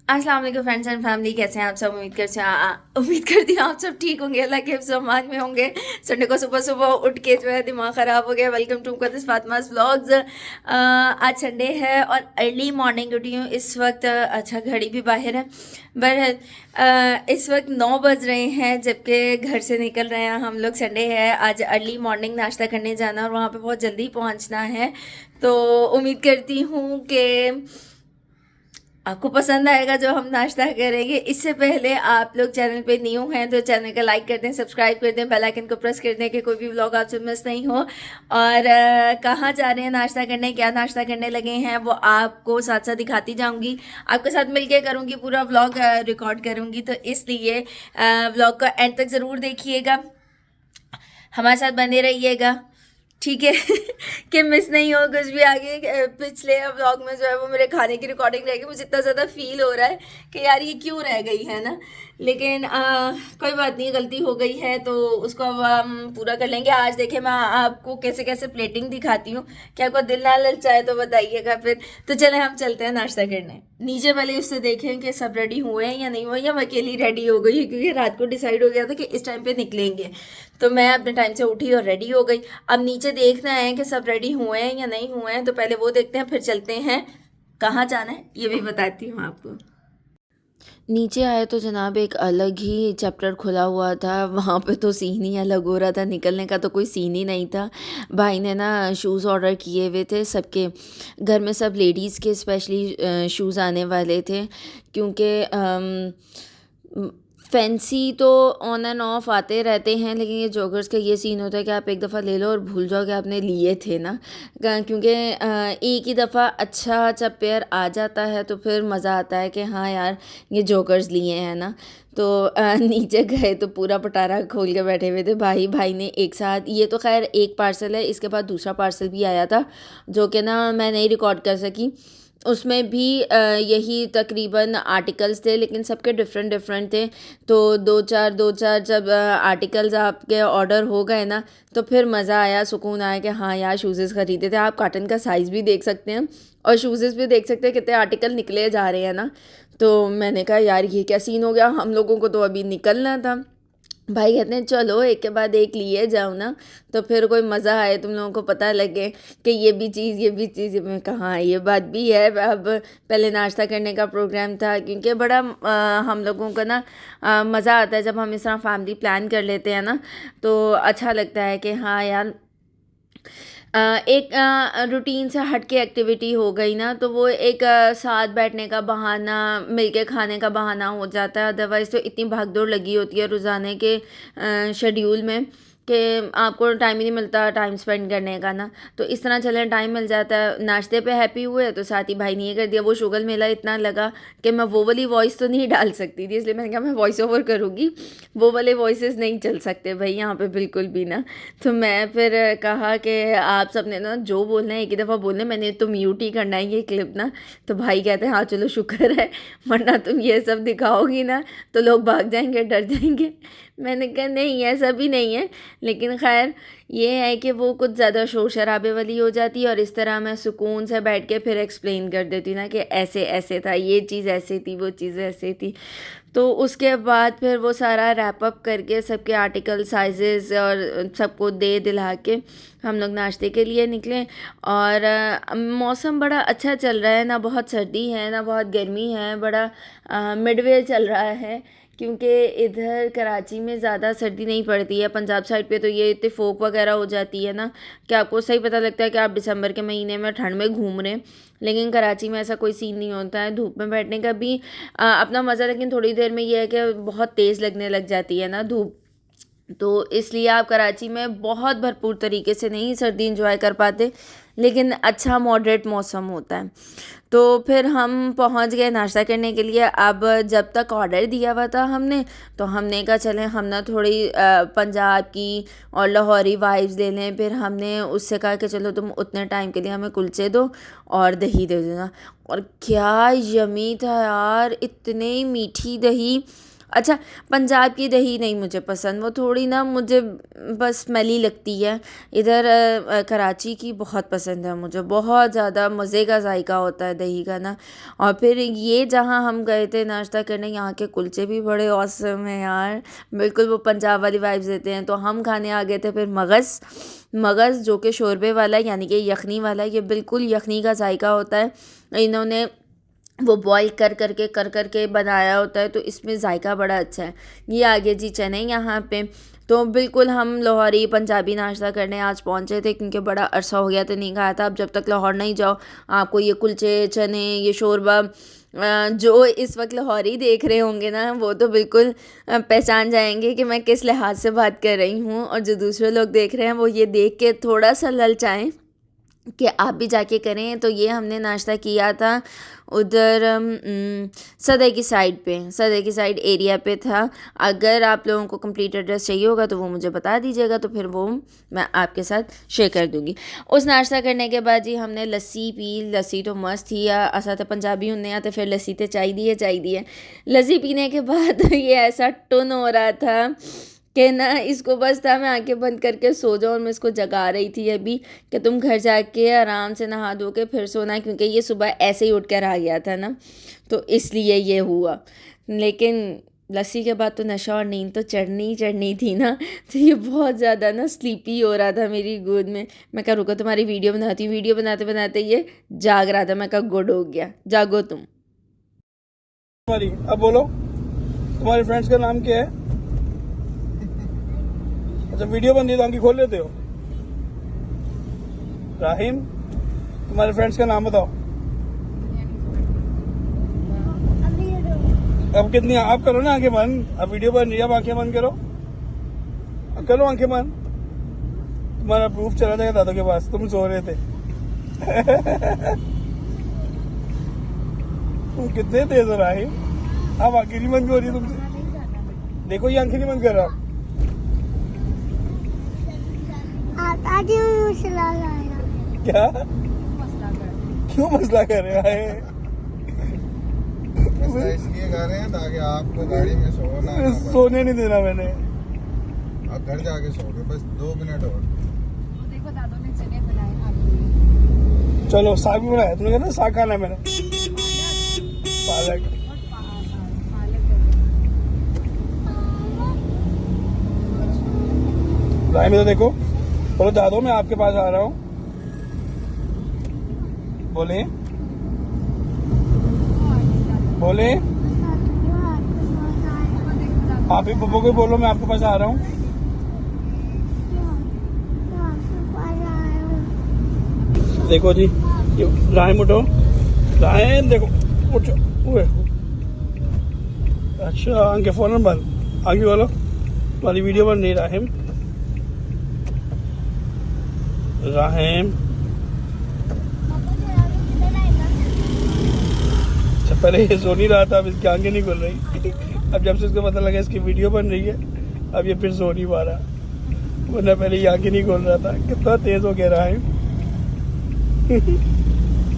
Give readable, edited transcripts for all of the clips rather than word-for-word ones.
अस्सलाम वालेकुम friends and family, कैसे हैं आप सब। उम्मीद करती हूँ आप सब ठीक होंगे, अल्लाह के हिफ्ज़ और अमान में होंगे। संडे को सुबह सुबह उठ के जो है दिमाग ख़राब हो गया। Welcome to Qadis Fatima's vlogs. आज संडे है और अर्ली मॉर्निंग उठी हूँ इस वक्त। अच्छा, घड़ी भी बाहर है, बट इस वक्त 9 बज रहे हैं जबकि घर से निकल रहे हैं हम लोग। संडे है, आज अर्ली मॉर्निंग नाश्ता करने जाना और वहाँ पे बहुत जल्दी पहुँचना है। तो उम्मीद करती हूँ कि आपको पसंद आएगा जो हम नाश्ता करेंगे। इससे पहले आप लोग चैनल पे न्यू हैं तो चैनल का लाइक कर दें, सब्सक्राइब कर दें, बेल आइकन को प्रेस कर दें कि कोई भी व्लॉग आपसे मिस नहीं हो। और कहाँ जा रहे हैं नाश्ता करने, क्या नाश्ता करने लगे हैं, वो आपको साथ साथ दिखाती जाऊंगी। आपके साथ मिलके करूंगी, पूरा व्लॉग रिकॉर्ड करूंगी, तो इसलिए व्लॉग का एंड तक ज़रूर देखिएगा, हमारे साथ बने रहिएगा, ठीक है। कि मिस नहीं हो कुछ भी। आगे पिछले व्लॉग में जो है वो मेरे खाने की रिकॉर्डिंग रह गई। मुझे इतना ज़्यादा फील हो रहा है कि यार ये क्यों रह गई है ना, लेकिन कोई बात नहीं, गलती हो गई है तो उसको अब हम पूरा कर लेंगे। आज देखें मैं आपको कैसे कैसे प्लेटिंग दिखाती हूँ, कि आपको दिल ना ललचाए तो बताइएगा फिर। तो चले हम चलते हैं नाश्ता करने। नीचे पहले उससे देखें कि सब रेडी हुए हैं या नहीं हुए, या मैं अकेली रेडी हो गई, क्योंकि रात को डिसाइड हो गया था कि इस टाइम पे निकलेंगे। तो मैं अपने टाइम से उठी और रेडी हो गई। अब नीचे देखना है कि सब रेडी हुए हैं या नहीं हुए हैं, तो पहले वो देखते हैं, फिर चलते हैं। कहाँ जाना है ये भी बताती हूँ आपको। नीचे आए तो जनाब एक अलग ही चैप्टर खुला हुआ था। वहाँ पे तो सीन ही अलग हो रहा था, निकलने का तो कोई सीन ही नहीं था। भाई ने ना शूज़ ऑर्डर किए हुए थे, सबके घर में सब लेडीज़ के स्पेशली शूज़ आने वाले थे, क्योंकि फैंसी तो ऑन एंड ऑफ आते रहते हैं, लेकिन ये जॉगर्स का ये सीन होता है कि आप एक दफ़ा ले लो और भूल जाओ कि आपने लिए थे ना। क्योंकि एक ही दफ़ा अच्छा जब पेयर आ जाता है तो फिर मज़ा आता है कि हाँ यार ये जॉगर्स लिए हैं ना। तो नीचे गए तो पूरा पटारा खोल के बैठे हुए थे। भाई ने एक साथ, ये तो खैर एक पार्सल है, इसके बाद दूसरा पार्सल भी आया था जो कि ना मैं नहीं रिकॉर्ड कर सकी। उसमें भी यही तकरीबन आर्टिकल्स थे, लेकिन सबके डिफरेंट डिफरेंट थे। तो दो चार जब आर्टिकल्स आपके ऑर्डर हो गए ना, तो फिर मज़ा आया, सुकून आया कि हाँ यार शूज़ेस ख़रीदे थे। आप कॉटन का साइज़ भी देख सकते हैं और शूज़ेस भी देख सकते हैं कितने आर्टिकल निकले जा रहे हैं ना। तो मैंने कहा यार ये क्या सीन हो गया, हम लोगों को तो अभी निकलना था। भाई कहते हैं चलो एक के बाद एक लिए जाओ ना, तो फिर कोई मज़ा आए, तुम लोगों को पता लगे कि ये भी चीज़ ये भी चीज़। मैं कहा ये बात भी है। अब पहले नाश्ता करने का प्रोग्राम था, क्योंकि बड़ा हम लोगों को ना मज़ा आता है जब हम इस तरह फैमिली प्लान कर लेते हैं ना, तो अच्छा लगता है कि हाँ यार एक रूटीन से हट के एक्टिविटी हो गई ना, तो वो एक साथ बैठने का बहाना, मिलके खाने का बहाना हो जाता है। अदरवाइज़ तो इतनी भागदौड़ लगी होती है रोज़ाने के शेड्यूल में कि आपको टाइम ही नहीं मिलता टाइम स्पेंड करने का ना। तो इस तरह चले टाइम मिल जाता है। नाश्ते पे हैप्पी हुए तो साथ ही भाई ने ये कर दिया। वो शुगर मेला इतना लगा कि मैं वो वाली वॉइस तो नहीं डाल सकती थी, इसलिए मैंने कहा मैं वॉइस ओवर करूँगी, वो वाले वॉइसेस नहीं चल सकते भाई यहाँ पे बिल्कुल भी ना। तो मैं फिर कहा कि आप सब ने ना जो बोलना है एक ही दफ़ा बोलना है, मैंने तो म्यूट ही करना है ये क्लिप ना। तो भाई कहते हैं हाँ चलो शुक्र है, वरना तुम ये सब दिखाओगी ना तो लोग भाग जाएंगे, डर जाएंगे। मैंने कहा नहीं ऐसा भी नहीं है, लेकिन खैर ये है कि वो कुछ ज़्यादा शोर शराबे वाली हो जाती है, और इस तरह मैं सुकून से बैठ के फिर एक्सप्लेन कर देती ना कि ऐसे ऐसे था, ये चीज़ ऐसे थी, वो चीज़ ऐसे थी। तो उसके बाद फिर वो सारा रैप अप करके सबके आर्टिकल साइजेस और सबको दे दिला के हम लोग नाश्ते के लिए निकले। और मौसम बड़ा अच्छा चल रहा है ना, बहुत सर्दी है ना बहुत गर्मी है, बड़ा मिडवे चल रहा है, क्योंकि इधर कराची में ज़्यादा सर्दी नहीं पड़ती है। पंजाब साइड पे तो ये इत्तेफाक वगैरह हो जाती है ना कि आपको सही पता लगता है कि आप दिसंबर के महीने में ठंड में घूम रहे हैं, लेकिन कराची में ऐसा कोई सीन नहीं होता है। धूप में बैठने का भी अपना मज़ा, लेकिन थोड़ी देर में ये है कि बहुत तेज़ लगने लग जाती है ना धूप, तो इसलिए आप कराची में बहुत भरपूर तरीके से नहीं सर्दी इंजॉय कर पाते, लेकिन अच्छा मॉडरेट मौसम होता है। तो फिर हम पहुंच गए नाश्ता करने के लिए। अब जब तक ऑर्डर दिया हुआ था हमने, तो हमने कहा चलें हम ना थोड़ी पंजाब की और लाहौरी वाइब्स ले लें। फिर हमने उससे कहा कि चलो तुम उतने टाइम के लिए हमें कुलचे दो और दही दे देना। और क्या यमी था यार, इतनी मीठी दही, अच्छा, पंजाब की दही नहीं मुझे पसंद, वो थोड़ी ना मुझे बस स्मेली लगती है। इधर कराची की बहुत पसंद है मुझे, बहुत ज़्यादा मज़े का जायका होता है दही का ना। और फिर ये जहाँ हम गए थे नाश्ता करने, यहाँ के कुलचे भी बड़े औसम हैं यार, बिल्कुल वो पंजाब वाली वाइब्स देते हैं। तो हम खाने आ गए थे फिर मगज़, मगज़ जो कि शोरबे वाला है, यानी कि यखनी वाला है। ये बिल्कुल यखनी का जायका होता है, इन्होंने वो बॉईल कर करके बनाया होता है, तो इसमें जायका बड़ा अच्छा है। ये आगे जी चने यहाँ पे, तो बिल्कुल हम लाहौरी पंजाबी नाश्ता करने आज पहुँचे थे, क्योंकि बड़ा अरसा हो गया तो नहीं खाया था। अब जब तक लाहौर नहीं जाओ, आपको ये कुलचे चने, ये शोरबा, जो इस वक्त लाहौरी देख रहे होंगे ना, वो तो बिल्कुल पहचान जाएंगे कि मैं किस लिहाज से बात कर रही हूँ। और जो दूसरे लोग देख रहे हैं वो ये देख के थोड़ा सा ललचाएं कि आप भी जाके करें। तो ये हमने नाश्ता किया था उधर सदर की साइड पे, सदर की साइड एरिया पे था। अगर आप लोगों को कंप्लीट एड्रेस चाहिए होगा तो वो मुझे बता दीजिएगा, तो फिर वो मैं आपके साथ शेयर कर दूँगी। उस नाश्ता करने के बाद जी हमने लस्सी पी। लस्सी तो मस्त थी, असा तो पंजाबी होने हैं तो फिर लस्सी तो चाहिए। लस्सी पीने के बाद ये ऐसा टुन हो रहा था कि ना इसको बस था मैं आंखें बंद करके सो जाऊँ। और मैं इसको जगा रही थी अभी कि तुम घर जाके आराम से नहा धो के फिर सोना, क्योंकि ये सुबह ऐसे ही उठ कर आ गया था ना, तो इसलिए ये हुआ। लेकिन लस्सी के बाद तो नशा और नींद तो चढ़नी थी ना, तो ये बहुत ज़्यादा ना स्लीपी हो रहा था मेरी गोद में। मैं कहा रुको तुम्हारी वीडियो बनाती हूँ। वीडियो बनाते बनाते ये जाग रहा था। मैं कहा गुड हो गया, जागो तुम। तुम्हारी अब बोलो, तुम्हारे फ्रेंड्स का नाम क्या है? अच्छा, वीडियो बन रही है तो आंखें खोल लेते हो। राहिम, तुम्हारे फ्रेंड्स का नाम बताओ। अब कितनी आप करो ना आंखें बंद, अब वीडियो बन रही है, अब आंखें बंद करो, अब करो आंखें बंद। तुम्हारा प्रूफ चला जाएगा दादों के पास, तुम सो रहे थे। तुम कितने तेज हो राहिम, अब आंखें नहीं बंद हो रही तुमसे। देखो ये आंखें नहीं बंद कर रहा। क्या क्यों मसला कर रहे हैं? मसला इसलिए कर रहे हैं ताकि आपको गाड़ी में सोने नहीं देना मैंने। आप घर जाके सोओगे बस 2 मिनट और। देखो दादू ने चने बनाए आपके चलो साग भी बनाया तुमने, कहना साग खाना है मैंने, पालक। राय में तो देखो, बोलो दादो मैं आपके पास आ रहा हूँ, बोले बोले आप ही पप्पू को बोलो मैं आपके पास आ रहा हूँ। देखो जी, राय उठो, राय देखो उठो। अच्छा आंखें फौरन बंद, आगे बोलो तुम्हारी वीडियो बन रही। राहिम, राहिम, अच्छा पहले ये सो नहीं रहा था, अब इसकी आंखें नहीं खुल रही। अब जब से इसको पता लगा इसकी वीडियो बन रही है, अब ये फिर सो नहीं पा रहा, वरना पहले ये आंखें नहीं खोल रहा था। कितना तेज हो गया राहिम।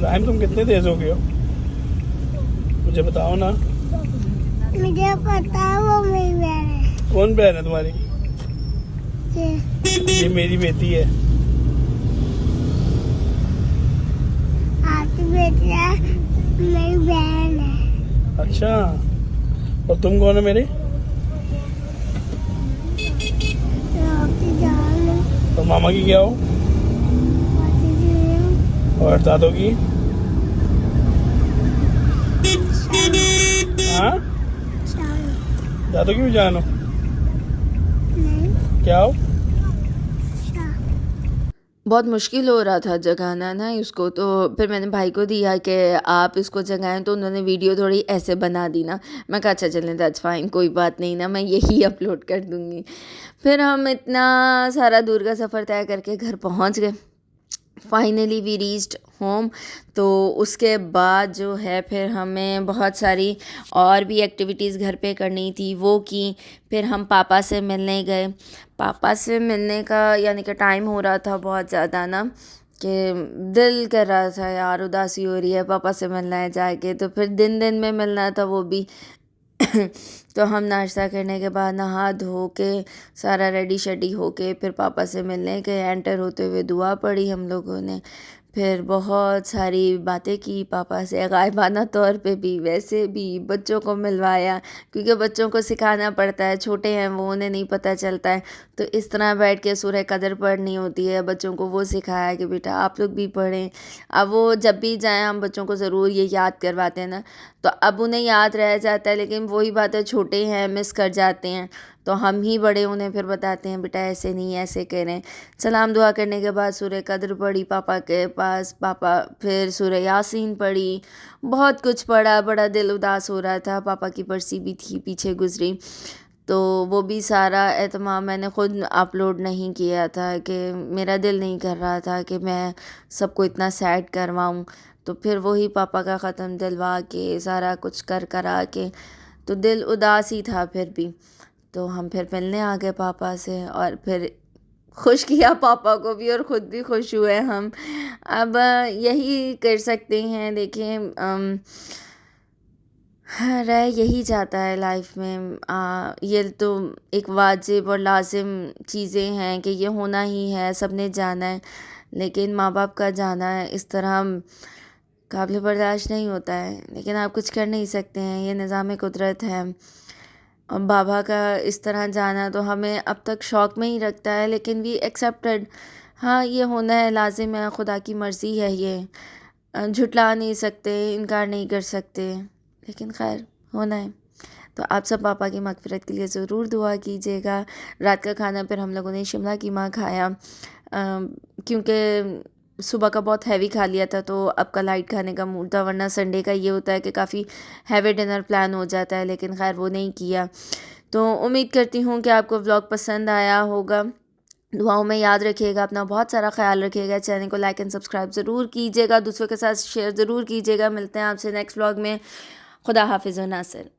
राहिम तुम कितने तेज हो गए हो, मुझे बताओ ना। मुझे पता है वो मेरी बहन है। कौन बहन है तुम्हारी? ये मेरी बेटी है। आपकी बेटी है, मेरी बहन है। अच्छा, और तुम कौन है मेरी? तो आपकी जान है। तो मामा की क्या हो? मासी जी है। और दादो की? हाँ, शान। दादो की भी जानो? नहीं, क्या हो? शान। बहुत मुश्किल हो रहा था जगाना ना इसको, तो फिर मैंने भाई को दिया कि आप इसको जगाएं, तो उन्होंने वीडियो थोड़ी ऐसे बना दी ना। मैं कहा अच्छा चलें, दैट्स फाइन, कोई बात नहीं ना, मैं यही अपलोड कर दूँगी। फिर हम इतना सारा दूर का सफ़र तय करके घर पहुंच गए। Finally we reached home. तो उसके बाद जो है फिर हमें बहुत सारी और भी एक्टिविटीज़ घर पे करनी थी, वो की। फिर हम पापा से मिलने गए। पापा से मिलने का यानी कि टाइम हो रहा था बहुत ज़्यादा ना, कि दिल कर रहा था यार, उदासी हो रही है, पापा से मिलना है जाके। तो फिर दिन दिन में मिलना था, वो भी तो हम नाश्ता करने के बाद नहा धो के सारा रेडी शेडी होके फिर पापा से मिलने गए। एंटर होते हुए दुआ पढ़ी हम लोगों ने, फिर बहुत सारी बातें की पापा से, गायबाना तौर पे भी वैसे भी बच्चों को मिलवाया, क्योंकि बच्चों को सिखाना पड़ता है, छोटे हैं वो, उन्हें नहीं पता चलता है। तो इस तरह बैठ के सूरह कदर पढ़नी होती है, बच्चों को वो सिखाया कि बेटा आप लोग भी पढ़ें। अब वो जब भी जाएं हम बच्चों को ज़रूर ये याद करवाते हैं ना, तो अब उन्हें याद रह जाता है, लेकिन वही बातें छोटे हैं मिस कर जाते हैं, तो हम ही बड़े उन्हें फिर बताते हैं बेटा ऐसे नहीं ऐसे करें। सलाम दुआ करने के बाद सूरह कद्र पढ़ी पापा के पास, पापा फिर सूरह यासीन पढ़ी, बहुत कुछ पढ़ा। बड़ा दिल उदास हो रहा था, पापा की बरसी भी थी पीछे गुजरी, तो वो भी सारा एहतमाम मैंने ख़ुद अपलोड नहीं किया था कि मेरा दिल नहीं कर रहा था कि मैं सबको इतना सैड करवाऊँ। तो फिर वही पापा का ख़त्म दिलवा के सारा कुछ कर करा के, तो दिल उदास ही था फिर भी। तो हम फिर मिलने आ गए पापा से और फिर खुश किया पापा को भी और ख़ुद भी खुश हुए हम। अब यही कर सकते हैं। देखिए हाँ, रह यही जाता है लाइफ में। ये तो एक वाजिब और लाजिम चीज़ें हैं कि ये होना ही है, सबने जाना है, लेकिन माँ बाप का जाना है इस तरह काबिल बर्दाश्त नहीं होता है, लेकिन आप कुछ कर नहीं सकते हैं, ये निज़ाम कुदरत है। और बाबा का इस तरह जाना तो हमें अब तक शौक़ में ही रखता है, लेकिन वी एक्सेप्टेड। हाँ, ये होना है, लाजिम है, खुदा की मर्ज़ी है ये, झुटला नहीं सकते, इनकार नहीं कर सकते, लेकिन खैर होना है। तो आप सब पापा की मग़फ़िरत के लिए ज़रूर दुआ कीजिएगा। रात का खाना फिर हम लोगों ने शिमला कीमा खाया, क्योंकि सुबह का बहुत हैवी खा लिया था, तो अब का लाइट खाने का मूड था, वरना संडे का ये होता है कि काफ़ी हैवी डिनर प्लान हो जाता है, लेकिन खैर वो नहीं किया। तो उम्मीद करती हूँ कि आपको व्लॉग पसंद आया होगा। दुआओं में याद रखिएगा, अपना बहुत सारा ख्याल रखिएगा, चैनल को लाइक एंड सब्सक्राइब ज़रूर कीजिएगा, दूसरों के साथ शेयर ज़रूर कीजिएगा। मिलते हैं आपसे नेक्स्ट व्लॉग में। खुदा हाफिज़ व नासिर।